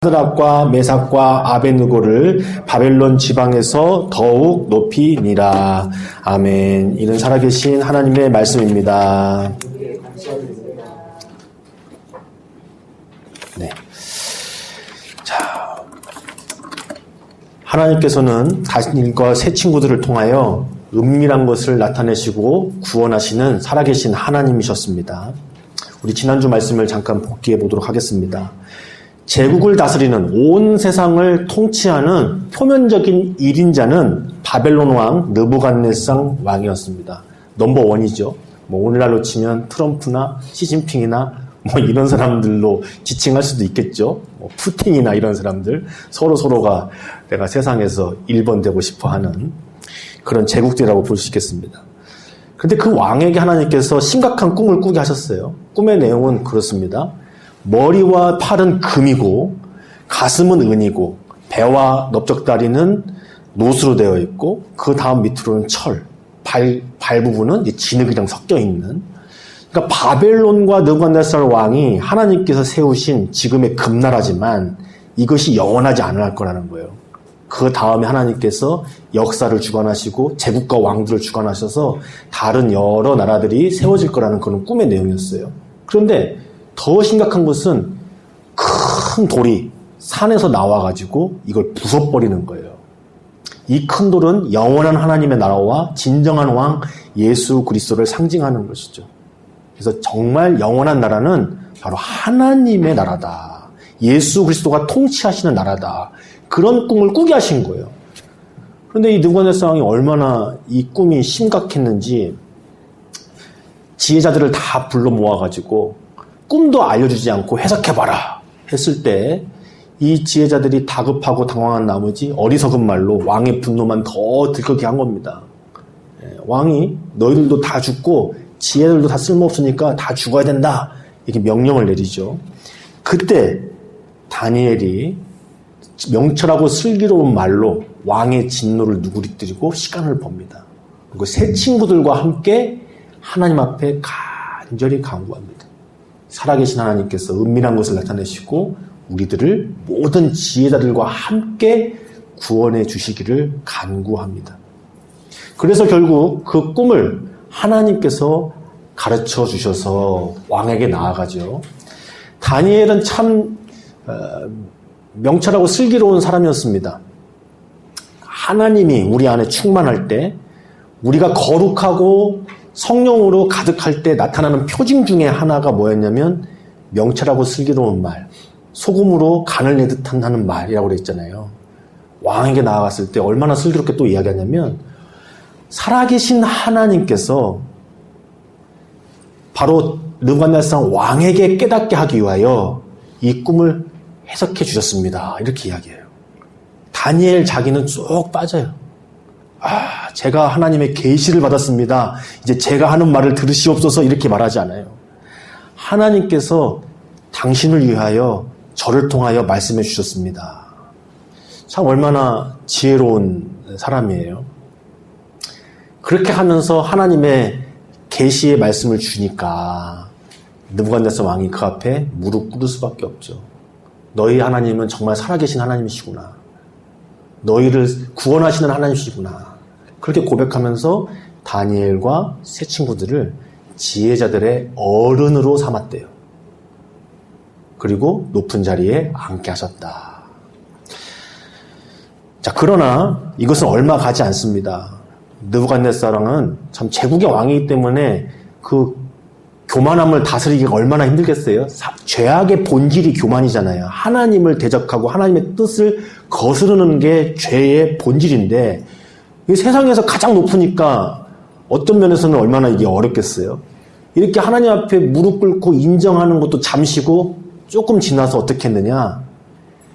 사드락과 메삭과 아벳느고를 바벨론 지방에서 더욱 높이니라. 아멘. 이는 살아계신 하나님의 말씀입니다. 네. 자, 하나님께서는 자신과 새 친구들을 통하여 은밀한 것을 나타내시고 구원하시는 살아계신 하나님이셨습니다. 우리 지난주 말씀을 잠깐 복기해 보도록 하겠습니다. 제국을 다스리는 온 세상을 통치하는 표면적인 1인자는 바벨론 왕 느부갓네살 왕이었습니다. 넘버 원이죠. 오늘날로 치면 트럼프나 시진핑이나 이런 사람들로 지칭할 수도 있겠죠. 푸틴이나 이런 사람들 서로가 내가 세상에서 1번 되고 싶어 하는 그런 제국들이라고 볼 수 있겠습니다. 그런데 그 왕에게 하나님께서 심각한 꿈을 꾸게 하셨어요. 꿈의 내용은 그렇습니다. 머리와 팔은 금이고 가슴은 은이고 배와 넓적다리는 노수로 되어 있고 그 다음 밑으로는 철, 발 부분은 진흙이랑 섞여 있는, 그러니까 바벨론과 느부갓네살 왕이 하나님께서 세우신 지금의 금나라지만 이것이 영원하지 않을 거라는 거예요. 그 다음에 하나님께서 역사를 주관하시고 제국과 왕들을 주관하셔서 다른 여러 나라들이 세워질 거라는 그런 꿈의 내용이었어요. 그런데 더 심각한 것은 큰 돌이 산에서 나와가지고 이걸 부숴버리는 거예요. 이 큰 돌은 영원한 하나님의 나라와 진정한 왕 예수 그리스도를 상징하는 것이죠. 그래서 정말 영원한 나라는 바로 하나님의 나라다. 예수 그리스도가 통치하시는 나라다. 그런 꿈을 꾸게 하신 거예요. 그런데 이 느부갓네살 왕이 얼마나 이 꿈이 심각했는지 지혜자들을 다 불러 모아가지고 꿈도 알려주지 않고 해석해봐라 했을 때 이 지혜자들이 다급하고 당황한 나머지 어리석은 말로 왕의 분노만 더 들끓게 한 겁니다. 왕이 너희들도 다 죽고 지혜들도 다 쓸모없으니까 다 죽어야 된다 이렇게 명령을 내리죠. 그때 다니엘이 명철하고 슬기로운 말로 왕의 진노를 누그러뜨리고 시간을 법니다. 그리고 새 친구들과 함께 하나님 앞에 간절히 간구합니다. 살아계신 하나님께서 은밀한 것을 나타내시고 우리들을 모든 지혜자들과 함께 구원해 주시기를 간구합니다. 그래서 결국 그 꿈을 하나님께서 가르쳐 주셔서 왕에게 나아가죠. 다니엘은 참 명철하고 슬기로운 사람이었습니다. 하나님이 우리 안에 충만할 때, 우리가 거룩하고 성령으로 가득할 때 나타나는 표징 중에 하나가 뭐였냐면 명철하고 슬기로운 말, 소금으로 간을 내듯 하는 말이라고 그랬잖아요. 왕에게 나아갔을 때 얼마나 슬기롭게 또 이야기하냐면 살아계신 하나님께서 바로 느부갓네살 왕에게 깨닫게 하기 위하여 이 꿈을 해석해 주셨습니다. 이렇게 이야기해요. 다니엘 자기는 쏙 빠져요. 제가 하나님의 계시를 받았습니다. 이제 제가 하는 말을 들으시옵소서 이렇게 말하지 않아요. 하나님께서 당신을 위하여 저를 통하여 말씀해 주셨습니다. 참 얼마나 지혜로운 사람이에요. 그렇게 하면서 하나님의 계시의 말씀을 주니까 느부갓네살 왕이 그 앞에 무릎 꿇을 수밖에 없죠. 너희 하나님은 정말 살아계신 하나님이시구나. 너희를 구원하시는 하나님이시구나. 그렇게 고백하면서 다니엘과 새 친구들을 지혜자들의 어른으로 삼았대요. 그리고 높은 자리에 앉게 하셨다. 자, 그러나 이것은 얼마 가지 않습니다. 느부갓네살 왕은 참 제국의 왕이기 때문에 그 교만함을 다스리기가 얼마나 힘들겠어요? 죄악의 본질이 교만이잖아요. 하나님을 대적하고 하나님의 뜻을 거스르는 게 죄의 본질인데 세상에서 가장 높으니까 어떤 면에서는 얼마나 이게 어렵겠어요. 이렇게 하나님 앞에 무릎 꿇고 인정하는 것도 잠시고 조금 지나서 어떻게 했느냐.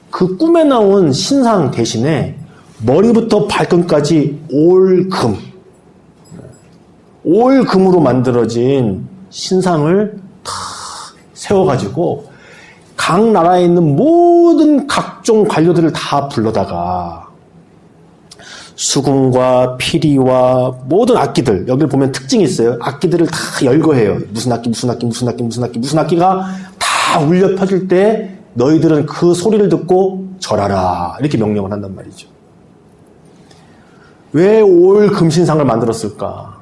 그 꿈에 나온 신상 대신에 머리부터 발끝까지 올금으로 만들어진 신상을 다 세워가지고 각 나라에 있는 모든 각종 관료들을 다 불러다가 수금과 피리와 모든 악기들, 여기를 보면 특징이 있어요. 악기들을 다 열거해요. 무슨 악기가 다 울려 펴질 때 너희들은 그 소리를 듣고 절하라. 이렇게 명령을 한단 말이죠. 왜 올 금신상을 만들었을까?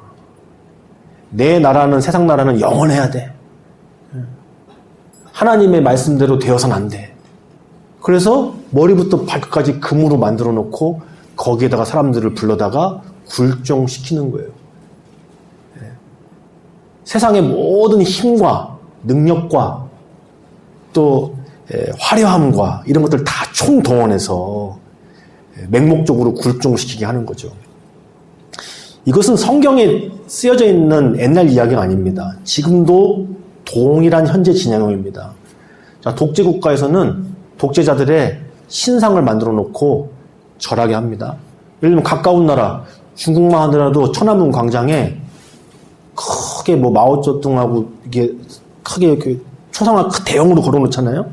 내 나라는, 세상 나라는 영원해야 돼. 하나님의 말씀대로 되어서는 안 돼. 그래서 머리부터 발끝까지 금으로 만들어 놓고 거기에다가 사람들을 불러다가 굴종시키는 거예요. 세상의 모든 힘과 능력과 또 화려함과 이런 것들 다 총동원해서 맹목적으로 굴종시키게 하는 거죠. 이것은 성경에 쓰여져 있는 옛날 이야기가 아닙니다. 지금도 동일한 현재 진행형입니다. 자, 독재국가에서는 독재자들의 신상을 만들어 놓고 절하게 합니다. 예를 들면 가까운 나라 중국만 하더라도 천안문 광장에 크게 뭐 마오쩌둥하고 이게 크게 이렇게 초상화 대형으로 걸어놓잖아요.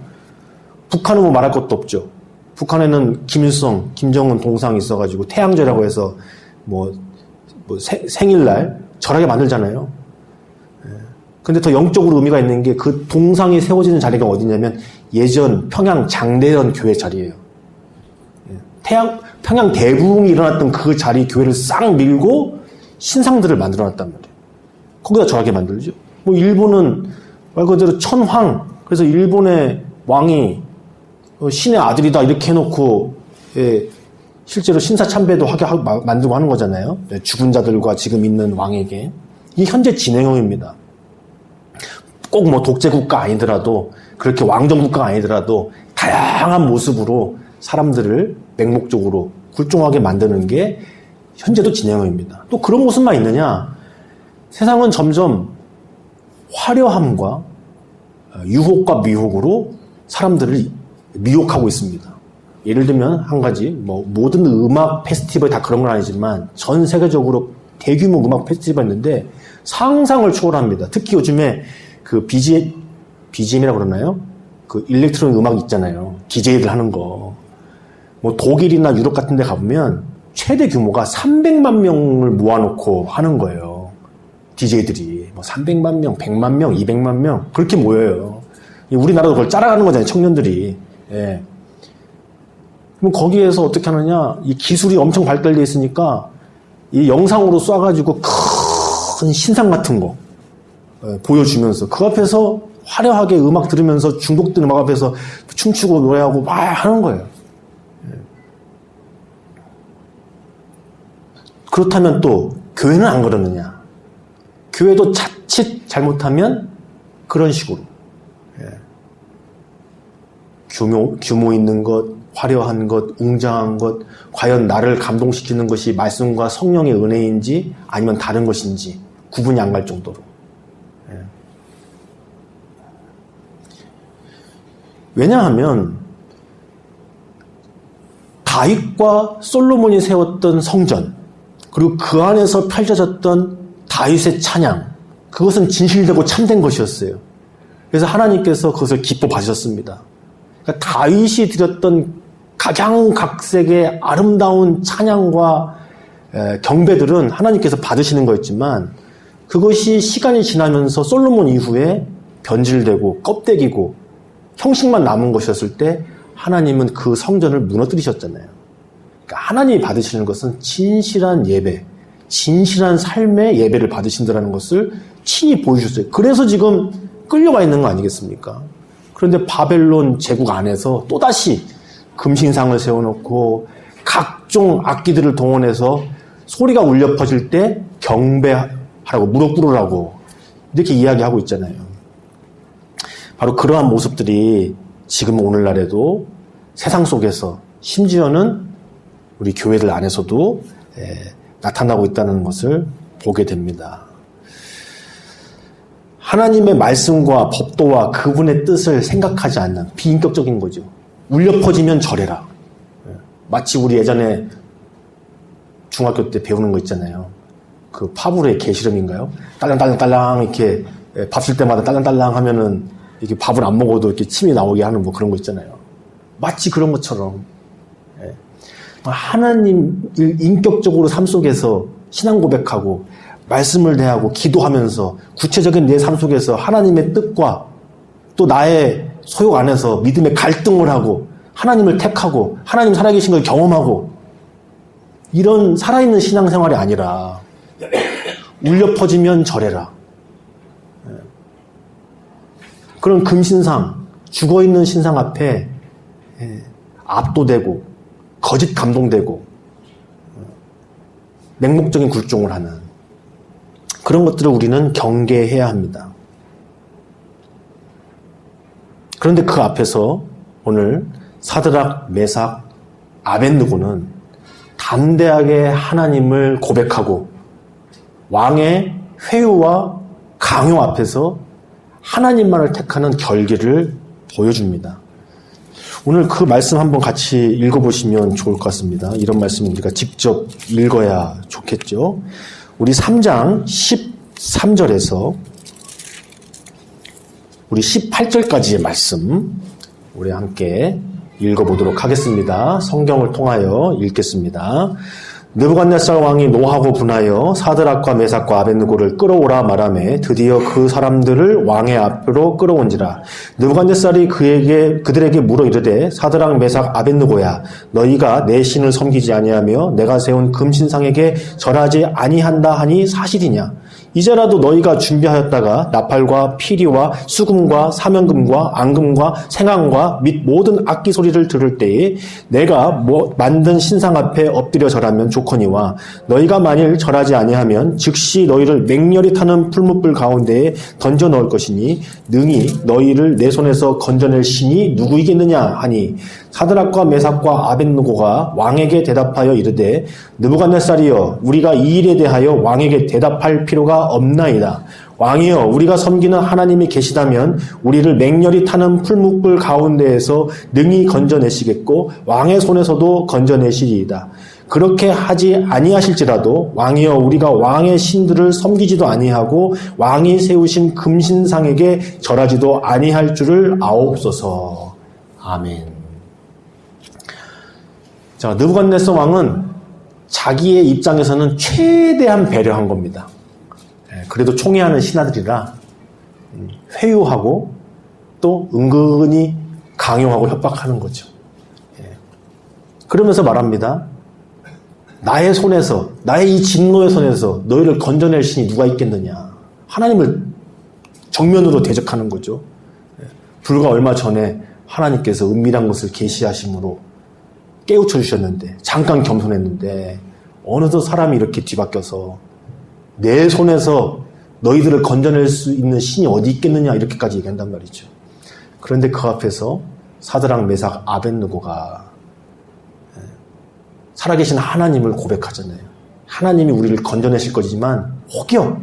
북한은 뭐 말할 것도 없죠. 북한에는 김일성, 김정은 동상이 있어가지고 태양제라고 해서 뭐 생일날 절하게 만들잖아요. 근데 더 영적으로 의미가 있는 게 그 동상이 세워지는 자리가 어디냐면 예전 평양 장대현 교회 자리예요. 평양 대부흥이 일어났던 그 자리 교회를 싹 밀고 신상들을 만들어놨단 말이에요. 거기다 절하게 만들죠. 뭐 일본은 말 그대로 천황, 그래서 일본의 왕이 신의 아들이다 이렇게 해놓고 실제로 신사참배도 하게 만들고 하는 거잖아요. 죽은 자들과 지금 있는 왕에게. 이게 현재 진행형입니다. 꼭 뭐 독재국가 아니더라도 그렇게 왕정국가 아니더라도 다양한 모습으로 사람들을 맹목적으로 굴종하게 만드는 게 현재도 진행형입니다. 또 그런 모습만 있느냐? 세상은 점점 화려함과 유혹과 미혹으로 사람들을 미혹하고 있습니다. 예를 들면 한 가지, 뭐 모든 음악 페스티벌이 다 그런 건 아니지만 전 세계적으로 대규모 음악 페스티벌이 있는데 상상을 초월합니다. 특히 요즘에 그 BGM이라고 그러나요? 그 일렉트로닉 음악 있잖아요. DJ들 하는 거. 뭐 독일이나 유럽 같은 데 가보면 최대 규모가 300만 명을 모아놓고 하는 거예요. DJ들이. 뭐 300만 명, 100만 명, 200만 명. 그렇게 모여요. 우리나라도 그걸 따라가는 거잖아요. 청년들이. 예. 그럼 거기에서 어떻게 하느냐. 이 기술이 엄청 발달되어 있으니까 이 영상으로 쏴가지고 큰 신상 같은 거 보여주면서 그 앞에서 화려하게 음악 들으면서 중독된 음악 앞에서 춤추고 노래하고 막 하는 거예요. 그렇다면 또 교회는 안 그러느냐? 교회도 자칫 잘못하면 그런 식으로 규모 있는 것, 화려한 것, 웅장한 것, 과연 나를 감동시키는 것이 말씀과 성령의 은혜인지 아니면 다른 것인지 구분이 안 갈 정도로. 왜냐하면 다윗과 솔로몬이 세웠던 성전, 그리고 그 안에서 펼쳐졌던 다윗의 찬양, 그것은 진실되고 참된 것이었어요. 그래서 하나님께서 그것을 기뻐 받으셨습니다. 그러니까 다윗이 드렸던 각양각색의 아름다운 찬양과 경배들은 하나님께서 받으시는 거였지만 그것이 시간이 지나면서 솔로몬 이후에 변질되고 껍데기고 형식만 남은 것이었을 때 하나님은 그 성전을 무너뜨리셨잖아요. 그러니까 하나님이 받으시는 것은 진실한 예배, 진실한 삶의 예배를 받으신다는 것을 친히 보여주셨어요. 그래서 지금 끌려가 있는 거 아니겠습니까? 그런데 바벨론 제국 안에서 또다시 금신상을 세워놓고 각종 악기들을 동원해서 소리가 울려 퍼질 때 경배하라고, 무릎 꿇으라고 이렇게 이야기하고 있잖아요. 바로 그러한 모습들이 지금 오늘날에도 세상 속에서 심지어는 우리 교회들 안에서도 나타나고 있다는 것을 보게 됩니다. 하나님의 말씀과 법도와 그분의 뜻을 생각하지 않는 비인격적인 거죠. 울려 퍼지면 절해라. 마치 우리 예전에 중학교 때 배우는 거 있잖아요. 그 파브르의 개실험인가요? 딸랑딸랑딸랑 이렇게 밥 쓸 때마다 딸랑딸랑 하면은 이렇게 밥을 안 먹어도 이렇게 침이 나오게 하는 뭐 그런 거 있잖아요. 마치 그런 것처럼 하나님을 인격적으로 삶 속에서 신앙 고백하고 말씀을 대하고 기도하면서 구체적인 내 삶 속에서 하나님의 뜻과 또 나의 소욕 안에서 믿음의 갈등을 하고 하나님을 택하고 하나님 살아계신 걸 경험하고 이런 살아있는 신앙생활이 아니라 울려 퍼지면 절해라. 그런 금신상, 죽어있는 신상 앞에 압도되고 거짓 감동되고 맹목적인 굴종을 하는 그런 것들을 우리는 경계해야 합니다. 그런데 그 앞에서 오늘 사드락, 메삭, 아벳느고는 담대하게 하나님을 고백하고 왕의 회유와 강요 앞에서 하나님만을 택하는 결기를 보여줍니다. 오늘 그 말씀 한번 같이 읽어보시면 좋을 것 같습니다. 이런 말씀 우리가 직접 읽어야 좋겠죠. 우리 3장 13절에서 우리 18절까지의 말씀 우리 함께 읽어보도록 하겠습니다. 성경을 통하여 읽겠습니다. 느부갓네살 왕이 노하고 분하여 사드락과 메삭과 아벳느고를 끌어오라 말하매 드디어 그 사람들을 왕의 앞으로 끌어온지라. 느부갓네살이 그들에게 물어 이르되 사드락 메삭 아벳느고야 너희가 내 신을 섬기지 아니하며 내가 세운 금신상에게 절하지 아니한다 하니 사실이냐. 이제라도 너희가 준비하였다가 나팔과 피리와 수금과 사면금과 앙금과 생황과 및 모든 악기 소리를 들을 때에 내가 만든 신상 앞에 엎드려 절하면 좋거니와 너희가 만일 절하지 아니하면 즉시 너희를 맹렬히 타는 풀무불 가운데에 던져 넣을 것이니 능히 너희를 내 손에서 건져낼 신이 누구이겠느냐 하니 사드락과 메삭과 아벳느고가 왕에게 대답하여 이르되 느부갓네살이여 우리가 이 일에 대하여 왕에게 대답할 필요가 없나이다. 왕이여 우리가 섬기는 하나님이 계시다면 우리를 맹렬히 타는 풀무불 가운데에서 능히 건져내시겠고 왕의 손에서도 건져내시리이다. 그렇게 하지 아니하실지라도 왕이여 우리가 왕의 신들을 섬기지도 아니하고 왕이 세우신 금신상에게 절하지도 아니할 줄을 아옵소서. 아멘. 자, 느부갓네살 왕은 자기의 입장에서는 최대한 배려한 겁니다. 그래도 총애하는 신하들이라 회유하고 또 은근히 강요하고 협박하는 거죠. 그러면서 말합니다. 나의 손에서, 나의 이 진노의 손에서 너희를 건져낼 신이 누가 있겠느냐. 하나님을 정면으로 대적하는 거죠. 불과 얼마 전에 하나님께서 은밀한 것을 계시하심으로 깨우쳐 주셨는데 잠깐 겸손했는데 어느덧 사람이 이렇게 뒤바뀌어서 내 손에서 너희들을 건져낼 수 있는 신이 어디 있겠느냐 이렇게까지 얘기한단 말이죠. 그런데 그 앞에서 사드락, 메삭, 아벳느고가 살아계신 하나님을 고백하잖아요. 하나님이 우리를 건져내실 거지만 혹여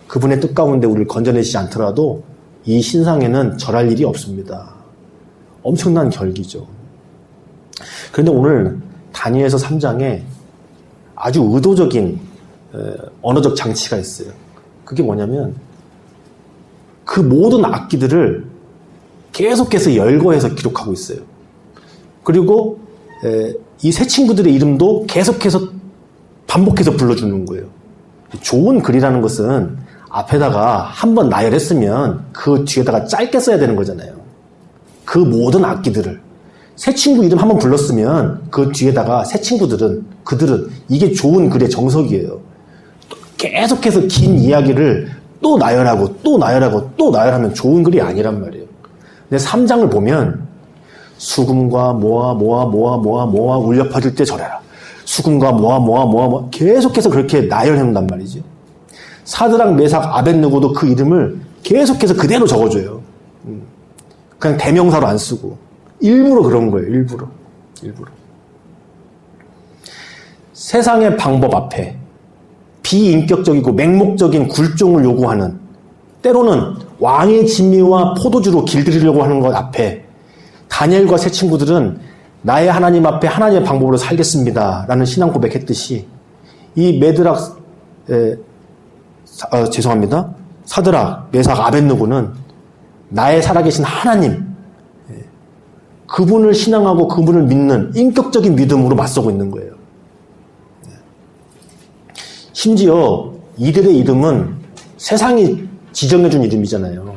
그분의 뜻 가운데 우리를 건져내시지 않더라도 이 신상에는 절할 일이 없습니다. 엄청난 결기죠. 그런데 오늘 다니엘서 3장에 아주 의도적인 언어적 장치가 있어요. 그게 뭐냐면 그 모든 악기들을 계속해서 열거해서 기록하고 있어요. 그리고 이 세 친구들의 이름도 계속해서 반복해서 불러주는 거예요. 좋은 글이라는 것은 앞에다가 한번 나열했으면 그 뒤에다가 짧게 써야 되는 거잖아요. 그 모든 악기들을 새 친구 이름 한번 불렀으면 그 뒤에다가 새 친구들은 그들은 이게 좋은 글의 정석이에요. 계속해서 긴 이야기를 또 나열하고 또 나열하고 또 나열하면 좋은 글이 아니란 말이에요. 근데 3장을 보면 수금과 모아 울려 퍼질 때 절해라. 수금과 모아 계속해서 그렇게 나열해 놓는단 말이죠. 사드락, 메삭, 아벳느고도 그 이름을 계속해서 그대로 적어줘요. 그냥 대명사로 안 쓰고 일부러 그런 거예요. 일부러. 세상의 방법 앞에 비인격적이고 맹목적인 굴종을 요구하는 때로는 왕의 진미와 포도주로 길들이려고 하는 것 앞에 다니엘과 새 친구들은 나의 하나님 앞에 하나님의 방법으로 살겠습니다 라는 신앙 고백했듯이 이 사드락, 메삭, 아벳느고는 나의 살아계신 하나님 그분을 신앙하고 그분을 믿는 인격적인 믿음으로 맞서고 있는 거예요. 심지어 이들의 이름은 세상이 지정해준 이름이잖아요.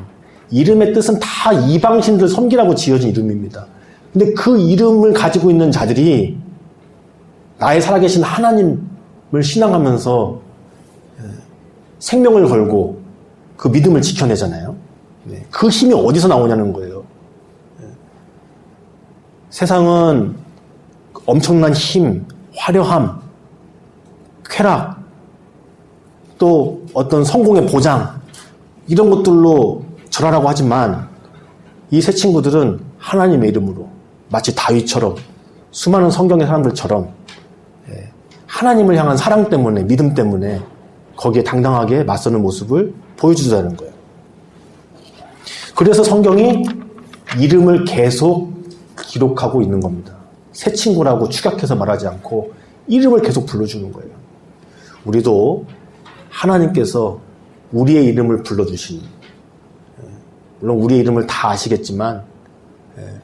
이름의 뜻은 다 이방신들 섬기라고 지어진 이름입니다. 근데 그 이름을 가지고 있는 자들이 나의 살아계신 하나님을 신앙하면서 생명을 걸고 그 믿음을 지켜내잖아요. 그 힘이 어디서 나오냐는 거예요. 세상은 엄청난 힘, 화려함, 쾌락, 또 어떤 성공의 보장, 이런 것들로 절하라고 하지만 이 세 친구들은 하나님의 이름으로 마치 다윗처럼 수많은 성경의 사람들처럼 하나님을 향한 사랑 때문에, 믿음 때문에 거기에 당당하게 맞서는 모습을 보여주자는 거예요. 그래서 성경이 이름을 계속 기록하고 있는 겁니다. 새 친구라고 축약해서 말하지 않고 이름을 계속 불러주는 거예요. 우리도 하나님께서 우리의 이름을 불러주신, 물론 우리의 이름을 다 아시겠지만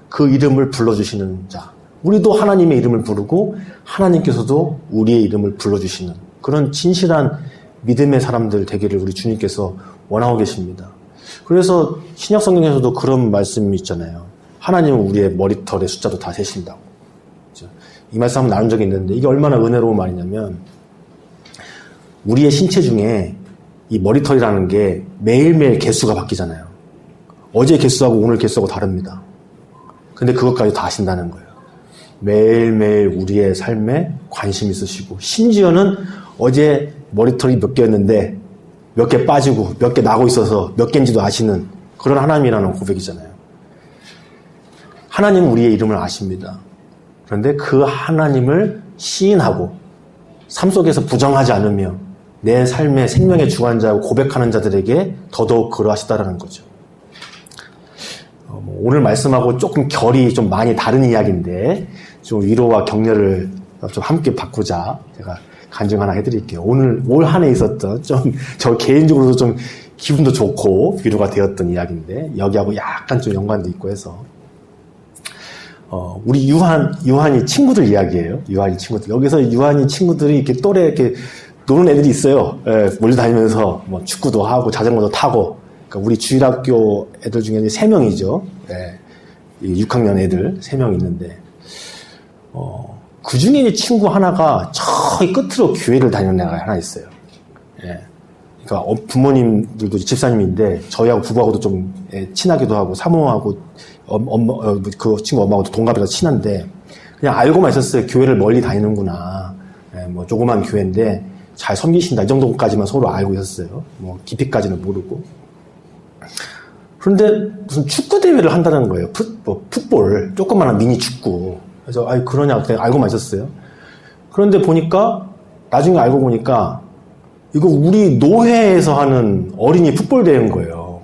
그 이름을 불러주시는 자, 우리도 하나님의 이름을 부르고 하나님께서도 우리의 이름을 불러주시는 그런 진실한 믿음의 사람들 되기를 우리 주님께서 원하고 계십니다. 그래서 신약 성경에서도 그런 말씀이 있잖아요. 하나님은 우리의 머리털의 숫자도 다 세신다고. 이 말씀 한번 나눈 적이 있는데 이게 얼마나 은혜로운 말이냐면 우리의 신체 중에 이 머리털이라는 게 매일매일 개수가 바뀌잖아요. 어제 개수하고 오늘 개수하고 다릅니다. 근데 그것까지 다 아신다는 거예요. 매일매일 우리의 삶에 관심 있으시고 심지어는 어제 머리털이 몇 개였는데 몇 개 빠지고 몇 개 나고 있어서 몇 개인지도 아시는 그런 하나님이라는 고백이잖아요. 하나님은 우리의 이름을 아십니다. 그런데 그 하나님을 시인하고 삶 속에서 부정하지 않으며 내 삶의 생명의 주관자고 고백하는 자들에게 더더욱 그러하시다라는 거죠. 오늘 말씀하고 조금 결이 좀 많이 다른 이야기인데 좀 위로와 격려를 좀 함께 바꾸자 제가 간증 하나 해드릴게요. 올 한 해 있었던 좀 저 개인적으로도 좀 기분도 좋고 위로가 되었던 이야기인데 여기하고 약간 좀 연관도 있고 해서 우리 유한이 친구들 이야기예요. 유한이 친구들. 여기서 유한이 친구들이 이렇게 또래 이렇게 노는 애들이 있어요. 예, 몰려다니면서 뭐 축구도 하고 자전거도 타고. 그러니까 우리 주일학교 애들 중에는 3명이죠. 예, 6학년 애들 3명 있는데 그 중에 친구 하나가 저기 끝으로 교회를 다니는 애가 하나 있어요. 예. 그러니까 부모님들도 집사님인데 저희하고 부부하고도 좀 친하기도 하고 사모하고 그 친구 엄마하고도 동갑이라서 친한데 그냥 알고만 있었어요. 교회를 멀리 다니는구나. 예, 뭐 조그만 교회인데 잘 섬기신다 이 정도까지만 서로 알고 있었어요. 뭐 깊이까지는 모르고. 그런데 무슨 축구 대회를 한다는 거예요. 풋볼 조그마한 미니 축구. 그래서 그러냐 그냥 알고만 있었어요. 그런데 보니까 나중에 알고 보니까 이거 우리 노회에서 하는 어린이 풋볼 대회인 거예요.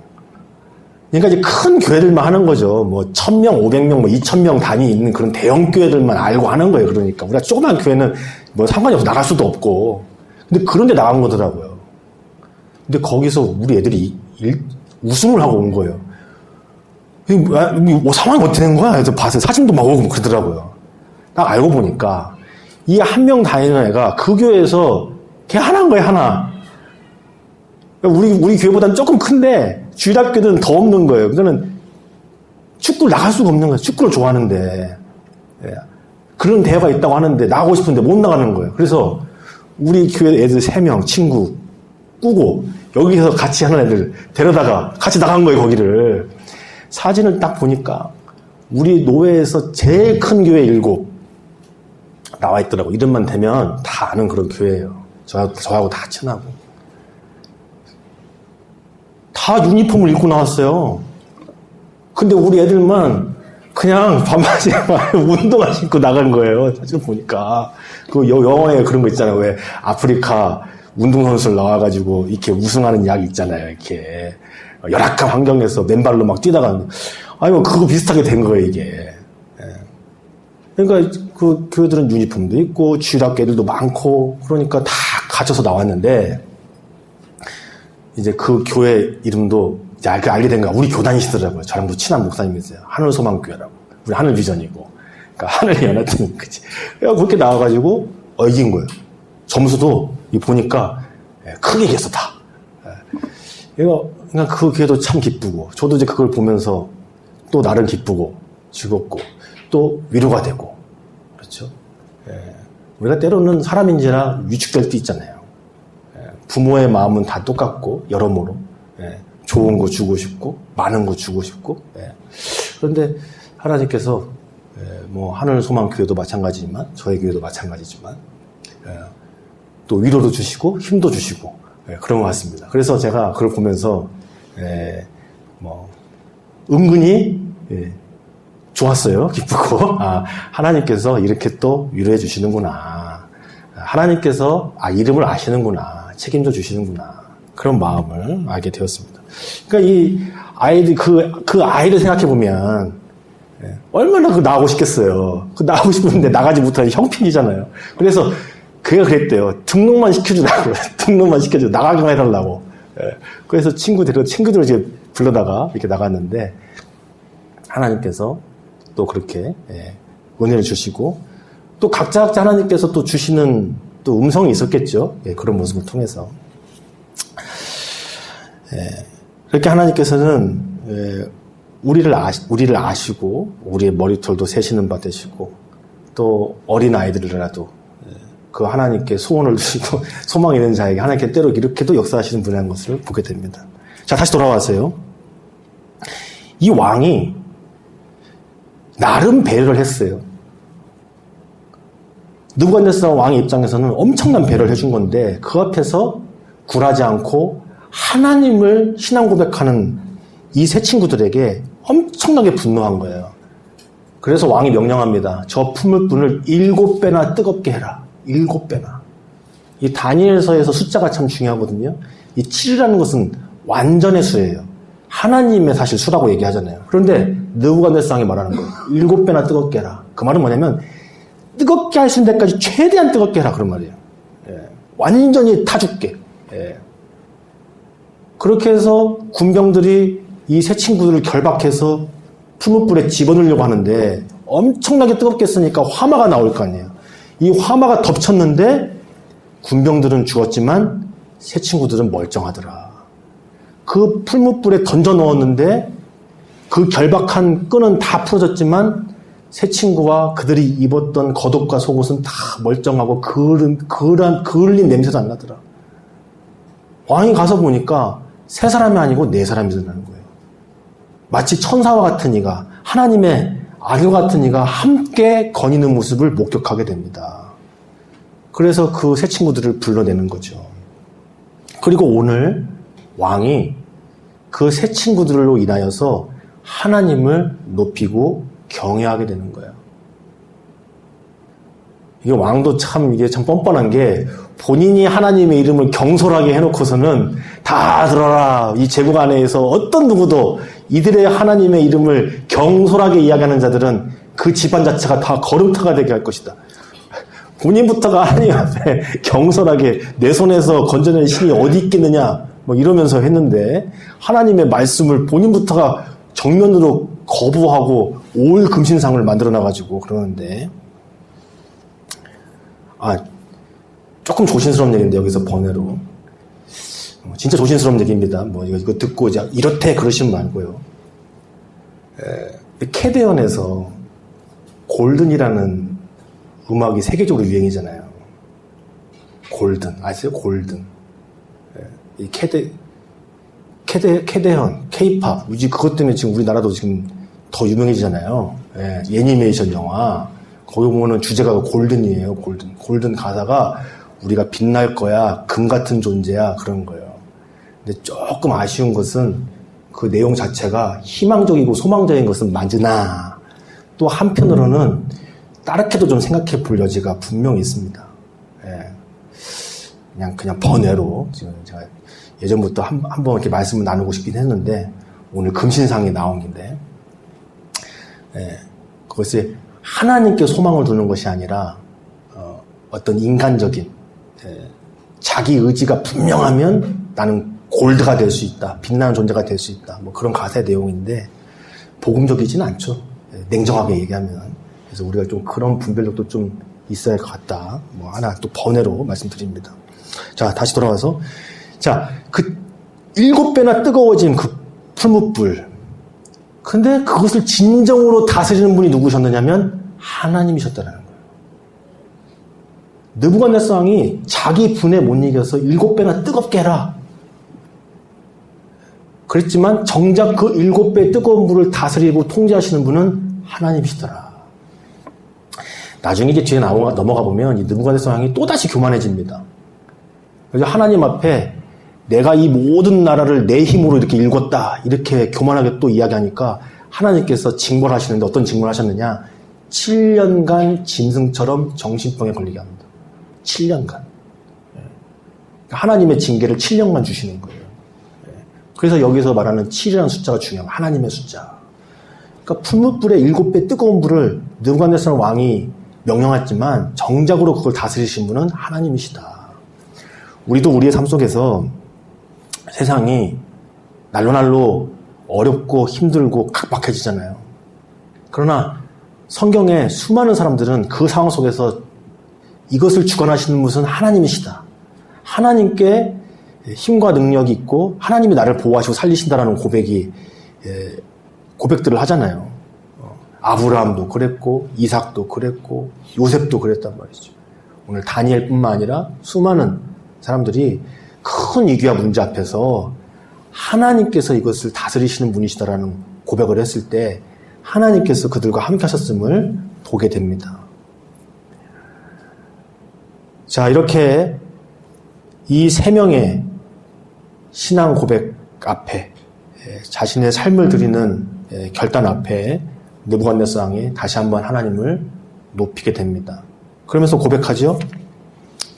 그러니까 이제 큰 교회들만 하는 거죠. 뭐 1000명, 500명, 뭐 2000명 단위 있는 그런 대형 교회들만 알고 하는 거예요. 그러니까 우리가 조그만 교회는 뭐 상관이 없어 나갈 수도 없고. 근데 그런데 나간 거더라고요. 근데 거기서 우리 애들이 우승을 하고 온 거예요. 상황이 어떻게 된 거야? 그래서 봤어요. 사진도 막 오고 그러더라고요. 딱 알고 보니까 이 한 명 다니는 애가 그 교회에서 걔 하나인 거예요, 하나. 우리 교회보다는 조금 큰데 주일학교는 더 없는 거예요. 그거는 축구를 나갈 수가 없는 거예요. 축구를 좋아하는데. 예. 그런 대회가 있다고 하는데 나가고 싶은데 못 나가는 거예요. 그래서 우리 교회 애들 3명 친구 꾸고 여기서 같이 하는 애들 데려다가 같이 나간 거예요, 거기를. 사진을 딱 보니까 우리 노회에서 제일 큰 교회 7 나와 있더라고. 이름만 대면 다 아는 그런 교회예요. 저하고 다 친하고. 다 유니폼을 입고 나왔어요. 근데 우리 애들만 그냥 반바지에 운동화 신고 나간 거예요. 사진 보니까. 그 영화에 그런 거 있잖아요. 왜 아프리카 운동선수를 나와가지고 이렇게 우승하는 이야기 있잖아요. 이렇게. 열악한 환경에서 맨발로 막 뛰다가. 뭐 그거 비슷하게 된 거예요, 이게. 그러니까 그 교회들은 유니폼도 있고 주일학교 애들도 많고 그러니까 다 갇혀서 나왔는데 이제 그 교회 이름도 이제 알게 된 거야. 우리 교단이시더라고요. 저랑도 친한 목사님이세요. 하늘소망교회라고. 우리 하늘비전이고. 그러니까 하늘 연합팀인 거지. 그래서 그렇게 나와가지고 이긴 거예요. 점수도 보니까 크게 이겼어 다. 이거 그러니까 그 기회도 참 기쁘고, 저도 이제 그걸 보면서 또 나름 기쁘고, 즐겁고, 또 위로가 되고, 그렇죠? 우리가 때로는 사람인지라 위축될 때 있잖아요. 부모의 마음은 다 똑같고, 여러모로. 좋은 거 주고 싶고, 많은 거 주고 싶고. 그런데 하나님께서, 뭐, 하늘소망교회도 마찬가지지만, 저희 교회도 마찬가지지만, 또 위로도 주시고, 힘도 주시고, 그런 것 같습니다. 그래서 제가 그걸 보면서, 은근히, 좋았어요. 기쁘고. 하나님께서 이렇게 또 위로해 주시는구나. 하나님께서, 이름을 아시는구나. 책임져 주시는구나. 그런 마음을 알게 되었습니다. 그러니까 이 아이들, 그 아이를 생각해보면, 얼마나 나가고 싶겠어요. 나가고 싶은데 나가지 못하는 형편이잖아요. 그래서 걔가 그랬대요. 등록만 시켜주라고. 등록만 시켜줘. 나가기만 해달라고. 그래서 친구들을 이제 불러다가 이렇게 나갔는데, 하나님께서 또 그렇게, 은혜를 주시고, 또 각자 하나님께서 또 주시는 또 음성이 있었겠죠. 그런 모습을 통해서. 그렇게 하나님께서는, 우리를 아시고, 우리의 머리털도 세시는 바 되시고, 또 어린 아이들이라도, 그 하나님께 소원을 주시고, 소망이 있는 자에게 하나님께 때로 이렇게도 역사하시는 분이라는 것을 보게 됩니다. 자, 다시 돌아와서요. 이 왕이, 나름 배려를 했어요. 느부갓네살 왕의 입장에서는 엄청난 배려를 해준 건데 그 앞에서 굴하지 않고 하나님을 신앙 고백하는 이 세 친구들에게 엄청나게 분노한 거예요. 그래서 왕이 명령합니다. 저 풀물분을 7배나 뜨겁게 해라. 7배나. 이 다니엘서에서 숫자가 참 중요하거든요. 이 7이라는 것은 완전의 수예요. 하나님의 사실 수라고 얘기하잖아요. 그런데 느부갓네살 왕이 말하는 거예요. 7배나 뜨겁게 해라. 그 말은 뭐냐면 뜨겁게 할 수 있는 데까지 최대한 뜨겁게 해라. 그런 말이에요. 완전히 타죽게. 그렇게 해서 군병들이 이 세 친구들을 결박해서 풀무불에 집어넣으려고 하는데 엄청나게 뜨겁게 했으니까 화마가 나올 거 아니에요. 이 화마가 덮쳤는데 군병들은 죽었지만 세 친구들은 멀쩡하더라. 그 풀무불에 던져 넣었는데 그 결박한 끈은 다 풀어졌지만 세 친구와 그들이 입었던 겉옷과 속옷은 다 멀쩡하고 그을린 냄새도 안 나더라. 왕이 가서 보니까 세 사람이 아니고 네 사람이더라는 거예요. 마치 천사와 같은 이가 하나님의 아들 같은 이가 함께 거니는 모습을 목격하게 됩니다. 그래서 그 세 친구들을 불러내는 거죠. 그리고 오늘 왕이 그 세 친구들로 인하여서 하나님을 높이고 경외하게 되는 거예요. 이게 왕도 이게 참 뻔뻔한 게 본인이 하나님의 이름을 경솔하게 해놓고서는 다 들어라. 이 제국 안에서 어떤 누구도 이들의 하나님의 이름을 경솔하게 이야기하는 자들은 그 집안 자체가 다 거름터가 되게 할 것이다. 본인부터가 하나님 앞에 경솔하게 내 손에서 건져낸 신이 어디 있겠느냐 뭐 이러면서 했는데 하나님의 말씀을 본인부터가 정면으로 거부하고 올 금신상을 만들어놔가지고 그러는데 조금 조심스러운 얘기인데 여기서 번외로 진짜 조심스러운 얘기입니다. 뭐 이거 듣고 이제 이렇대 그러시면 말고요. 캐대언에서 골든이라는 음악이 세계적으로 유행이잖아요. 골든 아세요? 골든. 이 캐대헌, 케이팝, 그것 때문에 지금 우리나라도 지금 더 유명해지잖아요. 애니메이션 영화. 거기 보면은 주제가 골든이에요, 골든. 골든 가사가 우리가 빛날 거야, 금 같은 존재야, 그런 거예요. 근데 조금 아쉬운 것은 그 내용 자체가 희망적이고 소망적인 것은 맞으나 또 한편으로는 다르게도 좀 생각해 볼 여지가 분명히 있습니다. 그냥 번외로 지금 제가 예전부터 한번 이렇게 말씀을 나누고 싶긴 했는데 오늘 금신상이 나온 긴데 그것이 하나님께 소망을 두는 것이 아니라 어떤 인간적인 자기 의지가 분명하면 나는 골드가 될 수 있다. 빛나는 존재가 될 수 있다. 뭐 그런 가사의 내용인데 복음적이지는 않죠. 냉정하게 얘기하면. 그래서 우리가 좀 그런 분별력도 좀 있어야 할 것 같다. 뭐 하나 또 번외로 말씀드립니다. 자, 다시 돌아와서 자, 7배나 뜨거워진 그 풀무불. 근데 그것을 진정으로 다스리는 분이 누구셨느냐면 하나님이셨다는 거예요. 느부갓네살 왕이 자기 분에 못 이겨서 7배나 뜨겁게 해라. 그랬지만 정작 그 7배 뜨거운 불을 다스리고 통제하시는 분은 하나님이시더라. 나중에 이제 뒤에 넘어가 보면 이 느부갓네살 왕이 또다시 교만해집니다. 그래서 하나님 앞에 내가 이 모든 나라를 내 힘으로 이렇게 일궜다. 이렇게 교만하게 또 이야기하니까 하나님께서 징벌하시는데 어떤 징벌을 하셨느냐. 7년간 짐승처럼 정신병에 걸리게 합니다. 7년간. 하나님의 징계를 7년간 주시는 거예요. 그래서 여기서 말하는 7이라는 숫자가 중요해요. 하나님의 숫자. 그러니까 풀무불에 7배 뜨거운 불을 느부갓네살 왕이 명령했지만 정작으로 그걸 다스리신 분은 하나님이시다. 우리도 우리의 삶 속에서 세상이 날로 어렵고 힘들고 각박해지잖아요. 그러나 성경에 수많은 사람들은 그 상황 속에서 이것을 주관하시는 분은 하나님이시다. 하나님께 힘과 능력이 있고 하나님이 나를 보호하시고 살리신다라는 고백들을 하잖아요. 아브라함도 그랬고 이삭도 그랬고 요셉도 그랬단 말이죠. 오늘 다니엘뿐만 아니라 수많은 사람들이 큰 위기와 문제 앞에서 하나님께서 이것을 다스리시는 분이시다라는 고백을 했을 때 하나님께서 그들과 함께 하셨음을 보게 됩니다. 자, 이렇게 이 3명의 신앙 고백 앞에 자신의 삶을 드리는 결단 앞에 느부갓네살 왕이 다시 한번 하나님을 높이게 됩니다. 그러면서 고백하죠.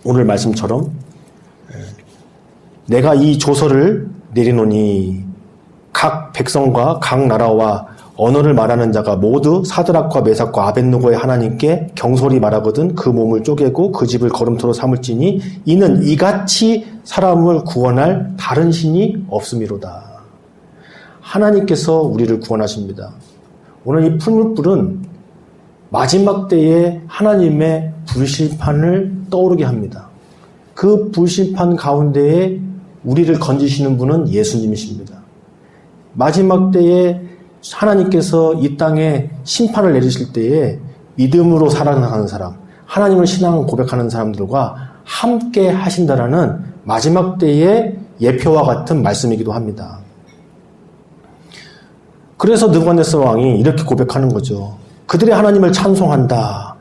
오늘 말씀처럼 내가 이 조서를 내리노니 각 백성과 각 나라와 언어를 말하는 자가 모두 사드락과 메삭과 아벳느고의 하나님께 경솔히 말하거든 그 몸을 쪼개고 그 집을 거름토로 삼을지니 이는 이같이 사람을 구원할 다른 신이 없음이로다. 하나님께서 우리를 구원하십니다. 오늘 이 풀무불은 마지막 때에 하나님의 불심판을 떠오르게 합니다. 그 불심판 가운데에 우리를 건지시는 분은 예수님이십니다. 마지막 때에 하나님께서 이 땅에 심판을 내리실 때에 믿음으로 살아가는 사람, 하나님을 신앙 고백하는 사람들과 함께 하신다라는 마지막 때의 예표와 같은 말씀이기도 합니다. 그래서 느부갓네살 왕이 이렇게 고백하는 거죠. 그들의 하나님을 찬송한다.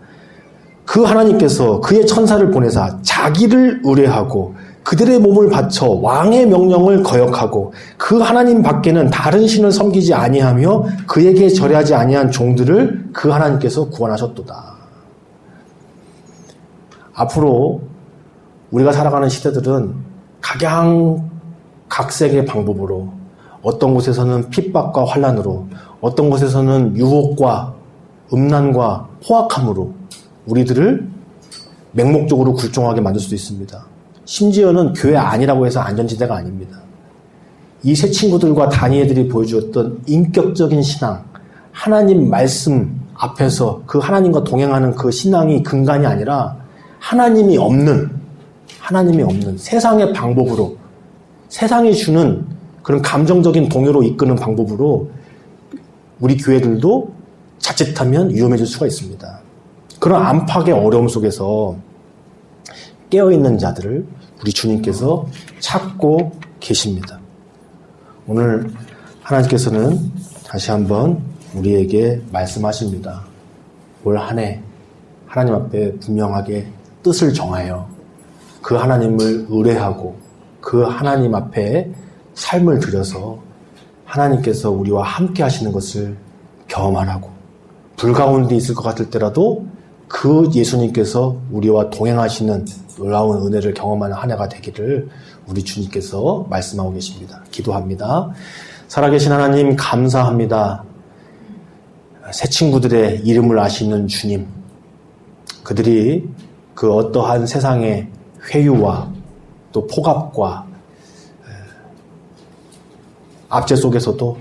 그 하나님께서 그의 천사를 보내사 자기를 의뢰하고 그들의 몸을 바쳐 왕의 명령을 거역하고 그 하나님 밖에는 다른 신을 섬기지 아니하며 그에게 절하지 아니한 종들을 그 하나님께서 구원하셨도다. 앞으로 우리가 살아가는 시대들은 각양각색의 방법으로 어떤 곳에서는 핍박과 환난으로 어떤 곳에서는 유혹과 음란과 포악함으로 우리들을 맹목적으로 굴종하게 만들 수도 있습니다. 심지어는 교회 아니라고 해서 안전지대가 아닙니다. 이 세 친구들과 다니엘들이 보여주었던 인격적인 신앙, 하나님 말씀 앞에서 그 하나님과 동행하는 그 신앙이 근간이 아니라 하나님이 없는 세상의 방법으로, 세상이 주는 그런 감정적인 동요로 이끄는 방법으로 우리 교회들도 자칫하면 위험해질 수가 있습니다. 그런 안팎의 어려움 속에서 깨어있는 자들을 우리 주님께서 찾고 계십니다. 오늘 하나님께서는 다시 한번 우리에게 말씀하십니다. 올 한 해 하나님 앞에 분명하게 뜻을 정하여 그 하나님을 의뢰하고 그 하나님 앞에 삶을 들여서 하나님께서 우리와 함께 하시는 것을 경험하라고, 불 가운데 있을 것 같을 때라도 그 예수님께서 우리와 동행하시는 놀라운 은혜를 경험하는 한 해가 되기를 우리 주님께서 말씀하고 계십니다. 기도합니다. 살아계신 하나님 감사합니다. 새 친구들의 이름을 아시는 주님, 그들이 그 어떠한 세상의 회유와 또 폭압과 압제 속에서도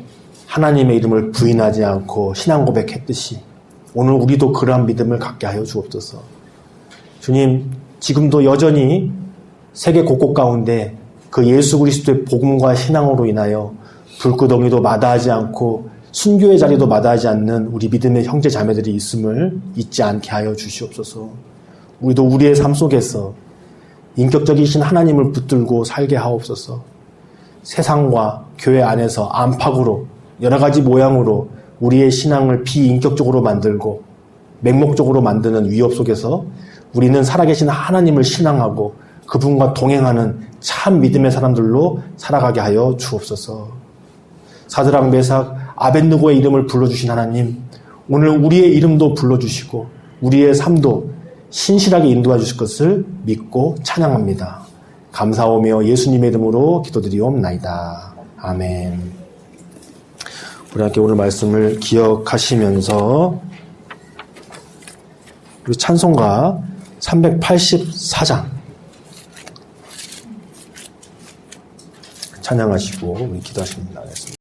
하나님의 이름을 부인하지 않고 신앙 고백했듯이 오늘 우리도 그러한 믿음을 갖게 하여 주옵소서. 주님, 지금도 여전히 세계 곳곳 가운데 그 예수 그리스도의 복음과 신앙으로 인하여 불구덩이도 마다하지 않고 순교의 자리도 마다하지 않는 우리 믿음의 형제 자매들이 있음을 잊지 않게 하여 주시옵소서. 우리도 우리의 삶 속에서 인격적이신 하나님을 붙들고 살게 하옵소서. 세상과 교회 안에서 안팎으로 여러 가지 모양으로 우리의 신앙을 비인격적으로 만들고 맹목적으로 만드는 위협 속에서 우리는 살아계신 하나님을 신앙하고 그분과 동행하는 참 믿음의 사람들로 살아가게 하여 주옵소서. 사드락 메삭 아벳느고의 이름을 불러주신 하나님, 오늘 우리의 이름도 불러주시고 우리의 삶도 신실하게 인도해 주실 것을 믿고 찬양합니다. 감사하며 예수님의 이름으로 기도드리옵나이다. 아멘. 우리 함께 오늘 말씀을 기억하시면서 우리 찬송가 384장 찬양하시고 우리 기도하시면 나겠습니다.